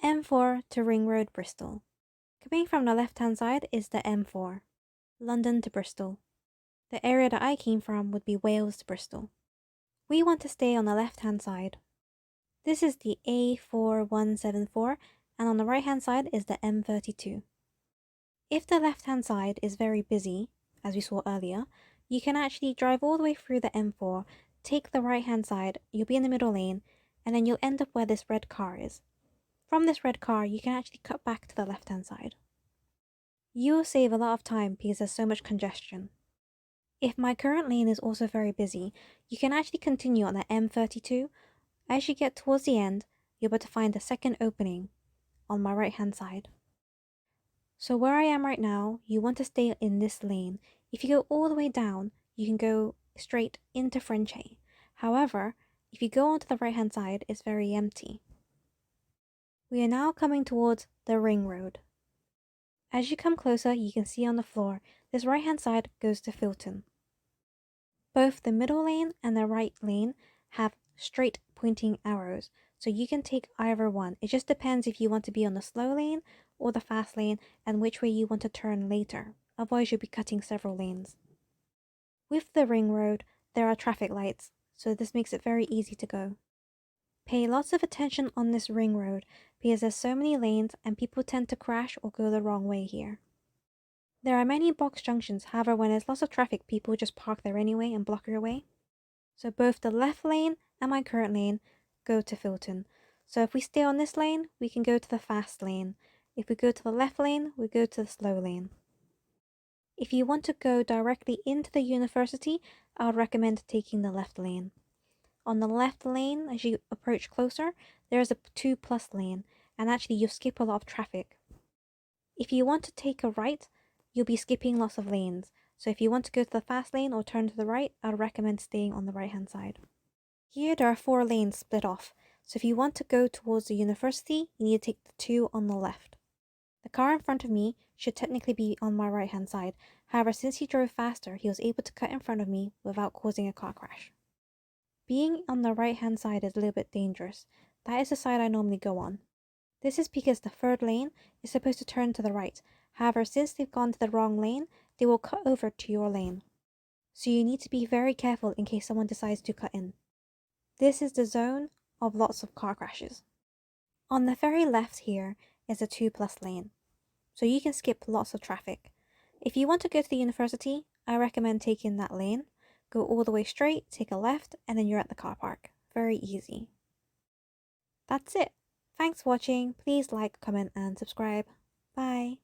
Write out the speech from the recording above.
M4 to Ring Road, Bristol. Coming from the left-hand side is the M4, London to Bristol. The area that I came from would be Wales to Bristol. We want to stay on the left-hand side. This is the A4174, and on the right-hand side is the M32. If the left-hand side is very busy, as we saw earlier, you can actually drive all the way through the M4, take the right-hand side, you'll be in the middle lane, and then you'll end up where this red car is. From this red car, you can actually cut back to the left-hand side. You will save a lot of time because there's so much congestion. If my current lane is also very busy, you can actually continue on the M32. As you get towards the end, you're able to find the second opening on my right-hand side. So where I am right now, you want to stay in this lane. If you go all the way down, you can go straight into Frenchay. However, if you go onto the right-hand side, it's very empty. We are now coming towards the ring road. As you come closer, you can see on the floor, this right-hand side goes to Filton. Both the middle lane and the right lane have straight pointing arrows, so you can take either one. It just depends if you want to be on the slow lane or the fast lane and which way you want to turn later. Otherwise, you'll be cutting several lanes. With the ring road, there are traffic lights, so this makes it very easy to go. Pay lots of attention on this ring road because there's so many lanes and people tend to crash or go the wrong way here. There are many box junctions, however when there's lots of traffic people just park there anyway and block your way. So both the left lane and my current lane go to Filton. So if we stay on this lane, we can go to the fast lane. If we go to the left lane, we go to the slow lane. If you want to go directly into the university, I would recommend taking the left lane. On the left lane, as you approach closer, there is a 2+ lane, and actually you skip a lot of traffic. If you want to take a right, you'll be skipping lots of lanes. So if you want to go to the fast lane or turn to the right, I'd recommend staying on the right-hand side. Here there are 4 lanes split off, so if you want to go towards the university, you need to take the 2 on the left. The car in front of me should technically be on my right-hand side, however since he drove faster, he was able to cut in front of me without causing a car crash. Being on the right-hand side is a little bit dangerous. That is the side I normally go on. This is because the 3rd lane is supposed to turn to the right, however since they've gone to the wrong lane, they will cut over to your lane. So you need to be very careful in case someone decides to cut in. This is the zone of lots of car crashes. On the very left here is a 2+ lane, so you can skip lots of traffic. If you want to go to the university, I recommend taking that lane. Go all the way straight, take a left, and then you're at the car park. Very easy. That's it. Thanks for watching. Please like, comment, and subscribe. Bye.